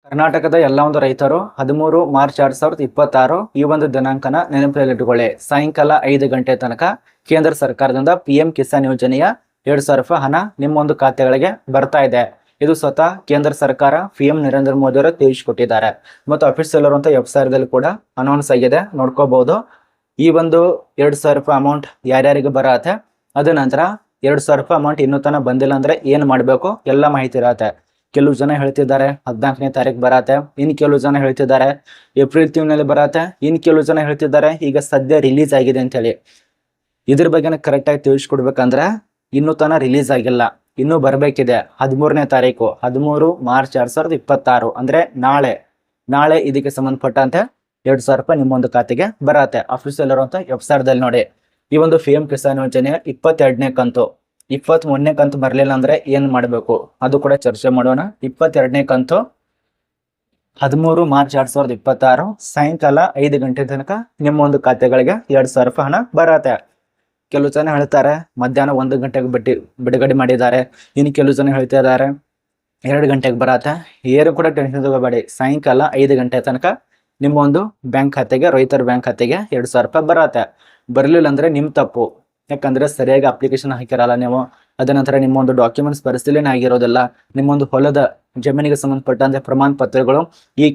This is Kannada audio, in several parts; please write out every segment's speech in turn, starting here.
ಕರ್ನಾಟಕದ ಎಲ್ಲ ಒಂದು ರೈತರು 13 ಮಾರ್ಚ್ 2026 ಈ ಒಂದು ದಿನಾಂಕನ ನೆನಪಿನಲ್ಲಿಟ್ಟುಕೊಳ್ಳಿ. ಸಾಯಂಕಾಲ 5 ಗಂಟೆ ತನಕ ಕೇಂದ್ರ ಸರ್ಕಾರದಿಂದ PM ಕಿಸಾನ್ ಯೋಜನೆಯ 2,000 ರೂಪಾಯಿ ಹಣ ನಿಮ್ಮ ಒಂದು ಖಾತೆಗಳಿಗೆ ಬರ್ತಾ ಇದೆ. ಇದು ಸ್ವತಃ ಕೇಂದ್ರ ಸರ್ಕಾರ PM ನರೇಂದ್ರ ಮೋದಿ ಅವರು ತಿಳಿಸಿಕೊಟ್ಟಿದ್ದಾರೆ ಮತ್ತು ಅಫಿಷಿಯಲ್ ಇರುವಂತಹ ವೆಬ್ಸೈಟ್ದಲ್ಲಿ ಕೂಡ ಅನೌನ್ಸ್ ಆಗಿದೆ, ನೋಡ್ಕೋಬಹುದು. ಈ ಒಂದು 2,000 ರೂಪಾಯಿ ಅಮೌಂಟ್ ಯಾರ್ಯಾರಿಗೆ ಬರತ್ತೆ, ಅದ ನಂತರ 2,000 ರೂಪಾಯಿ ಅಮೌಂಟ್ ಇನ್ನೂ ತನಕ ಬಂದಿಲ್ಲ ಅಂದ್ರೆ ಏನ್ ಮಾಡ್ಬೇಕು ಎಲ್ಲ ಮಾಹಿತಿ ಇರತ್ತೆ. ಕೆಲವು ಜನ ಹೇಳ್ತಿದ್ದಾರೆ 14ನೇ ತಾರೀಕು ಬರತ್ತೆ, ಇನ್ ಕೆಲವು ಜನ ಹೇಳ್ತಿದ್ದಾರೆ ಏಪ್ರಿಲ್ ತಿಂಗಳಲ್ಲಿ ಬರತ್ತೆ, ಇನ್ ಕೆಲವು ಜನ ಹೇಳ್ತಿದ್ದಾರೆ ಈಗ ಸದ್ಯ ರಿಲೀಸ್ ಆಗಿದೆ ಅಂತ ಹೇಳಿ. ಇದ್ರ ಬಗ್ಗೆ ಕರೆಕ್ಟ್ ಆಗಿ ತಿಳಿಸ್ಕೊಡ್ಬೇಕಂದ್ರೆ ಇನ್ನೂ ತನ ರಿಲೀಸ್ ಆಗಿಲ್ಲ, ಇನ್ನೂ ಬರ್ಬೇಕಿದೆ. 13ನೇ ತಾರೀಕು 13 ಮಾರ್ಚ್ 2026 ಅಂದ್ರೆ ನಾಳೆ ಇದಕ್ಕೆ ಸಂಬಂಧಪಟ್ಟಂತೆ 2,000 ರೂಪಾಯಿ ನಿಮ್ಮೊಂದು ಖಾತೆಗೆ ಬರತ್ತೆ. ಅಫಿಷಿಯಲ್ ಇರುವಂತ ವೆಬ್ಸೈಟ್ ದಲ್ಲಿ ನೋಡಿ. ಈ ಒಂದು PM ಕಿಸಾನ್ ಯೋಜನೆ 22ನೇ ಕಂತು, 23ನೇ ಕಂತು ಬರ್ಲಿಲ್ಲ ಅಂದ್ರೆ ಏನ್ ಮಾಡ್ಬೇಕು ಅದು ಕೂಡ ಚರ್ಚೆ ಮಾಡೋಣ. 22ನೇ ಕಂತು 13 ಮಾರ್ಚ್ 2026 ಸಾಯಂಕಾಲ 5 ಗಂಟೆ ತನಕ ನಿಮ್ಮ ಒಂದು ಖಾತೆಗಳಿಗೆ 2,000 ರೂಪಾಯಿ ಹಣ ಬರತ್ತೆ. ಕೆಲವು ಜನ ಹೇಳ್ತಾರೆ ಮಧ್ಯಾಹ್ನ 1 ಗಂಟೆಗೆ ಬಿಡುಗಡೆ ಮಾಡಿದ್ದಾರೆ, ಇನ್ನು ಕೆಲವು ಜನ ಹೇಳ್ತಾ ಇದ್ದಾರೆ 2 ಗಂಟೆಗೆ ಬರತ್ತೆ. ಏನು ಕೂಡ ಟೆನ್ಷನ್ ತಗೋಬೇಡಿ, ಸಾಯಂಕಾಲ 5 ಗಂಟೆ ತನಕ ನಿಮ್ಮ ಒಂದು ಬ್ಯಾಂಕ್ ಖಾತೆಗೆ, ರೈತರ ಬ್ಯಾಂಕ್ ಖಾತೆಗೆ 2,000 ರೂಪಾಯಿ ಬರತ್ತೆ. ಬರಲಿಲ್ಲ ಅಂದ್ರೆ ನಿಮ್ ತಪ್ಪು, ಯಾಕಂದ್ರೆ ಸರಿಯಾಗಿ ಅಪ್ಲಿಕೇಶನ್ ಹಾಕಿರಲ್ಲ ನೀವು. ಅದ ನಂತರ ನಿಮ್ಮ ಒಂದು ಡಾಕ್ಯುಮೆಂಟ್ಸ್ ಪರಿಶೀಲನೆ ಆಗಿರೋದಿಲ್ಲ, ನಿಮ್ಮೊಂದು ಹೊಲದ ಜಮೀನಿಗೆ ಸಂಬಂಧಪಟ್ಟಂತೆ ಪ್ರಮಾಣ ಪತ್ರಗಳು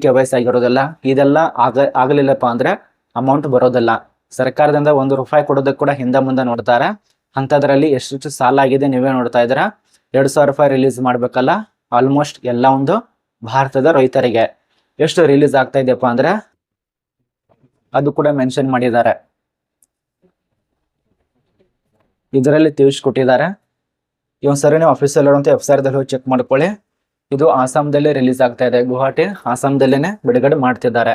KYC ಆಗಿರೋದಿಲ್ಲ. ಇದೆಲ್ಲ ಆಗಲಿಲ್ಲಪ್ಪ ಅಂದ್ರೆ ಅಮೌಂಟ್ ಬರೋದಿಲ್ಲ. ಸರ್ಕಾರದಿಂದ 1 ರೂಪಾಯಿ ಕೊಡೋದಕ್ಕೆ ಕೂಡ ಹಿಂದೆ ಮುಂದೆ ನೋಡ್ತಾರೆ. ಅಂತದ್ರಲ್ಲಿ ಎಷ್ಟು ಸಾಲ ಆಗಿದೆ ನೀವೇ ನೋಡ್ತಾ ಇದ್ದೀರಾ. 2,000 ರೂಪಾಯಿ ರಿಲೀಸ್ ಮಾಡ್ಬೇಕಲ್ಲ, ಆಲ್ಮೋಸ್ಟ್ ಎಲ್ಲ ಒಂದು ಭಾರತದ ರೈತರಿಗೆ ಎಷ್ಟು ರಿಲೀಸ್ ಆಗ್ತಾ ಇದೆಯಪ್ಪ ಅಂದ್ರೆ ಅದು ಕೂಡ ಮೆನ್ಷನ್ ಮಾಡಿದ್ದಾರೆ, ಇದರಲ್ಲಿ ತಿಳಿಸ್ಕೊಟ್ಟಿದ್ದಾರೆ. ಸರಿ ನೀವು ಆಫೀಸಲ್ಲಿ ಇರುವಂತ ವೆಬ್ಸೈಟ್ದಲ್ಲಿ ಹೋಗಿ ಚೆಕ್ ಮಾಡ್ಕೊಳ್ಳಿ. ಇದು ಆಸಾಮದಲ್ಲಿ ರಿಲೀಸ್ ಆಗ್ತಾ ಇದೆ, ಗುವಾಹಟಿ ಆಸಾಮದಲ್ಲೇನೆ ಬಿಡುಗಡೆ ಮಾಡ್ತಿದ್ದಾರೆ.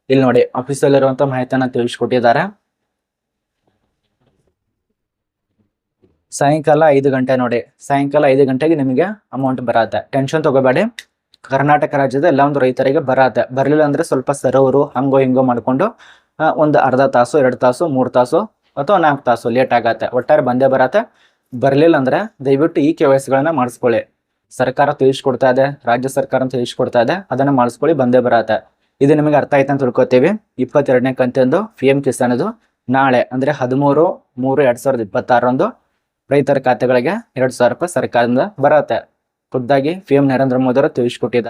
ಇಲ್ಲಿ ನೋಡಿ ಆಫೀಸಲ್ಲಿ ಇರುವಂತ ಮಾಹಿತಿಯನ್ನ ತಿಳಿಸ್ಕೊಟ್ಟಿದ್ದಾರೆ. ಸಾಯಂಕಾಲ 5 ಗಂಟೆ ನೋಡಿ, ಸಾಯಂಕಾಲ 5 ಗಂಟೆಗೆ ನಿಮಗೆ ಅಮೌಂಟ್ ಬರತ್ತೆ. ಟೆನ್ಷನ್ ತಗೋಬೇಡಿ, ಕರ್ನಾಟಕ ರಾಜ್ಯದ ಎಲ್ಲ ಒಂದು ರೈತರಿಗೆ ಬರತ್ತೆ. ಬರಲಿಲ್ಲ ಅಂದ್ರೆ ಸ್ವಲ್ಪ ಸರ್ವರು ಹಂಗೋ ಹಿಂಗೋ ಮಾಡ್ಕೊಂಡು ಒಂದು ಅರ್ಧ ತಾಸು, 2 ತಾಸು, 3 ತಾಸು ಅಥವಾ 4 ತಾಸು ಲೇಟ್ ಆಗತ್ತೆ. ಒಟ್ಟಾರೆ ಬಂದೇ ಬರತ್ತೆ. ಬರಲಿಲ್ಲ ಅಂದ್ರೆ ದಯವಿಟ್ಟು KYC ಗಳನ್ನ ಮಾಡಿಸ್ಕೊಳ್ಳಿ. ಸರ್ಕಾರ ತಿಳಿಸ್ಕೊಡ್ತಾ ಇದೆ, ರಾಜ್ಯ ಸರ್ಕಾರ ತಿಳಿಸ್ಕೊಡ್ತಾ ಇದೆ, ಅದನ್ನ ಮಾಡಿಸ್ಕೊಳ್ಳಿ, ಬಂದೇ ಬರತ್ತೆ. ಇದು ನಿಮಗೆ ಅರ್ಥ ಆಯ್ತು ಅಂತ ತಿಳ್ಕೊತೀವಿ. 22ನೇ ಕಂತಿಂದು PM ಕಿಸಾನ್ ಇದು ನಾಳೆ ಅಂದ್ರೆ 13/3/2026 ರೈತರ ಖಾತೆಗಳಿಗೆ 2,000 ರೂಪಾಯಿ ಸರ್ಕಾರದಿಂದ ಬರತ್ತೆ. ಖುದ್ದಾಗಿ PM ನರೇಂದ್ರ ಮೋದಿ ಅವರು ತಿಳಿಸ್ಕೊಟ್ಟಿದ್ದಾರೆ.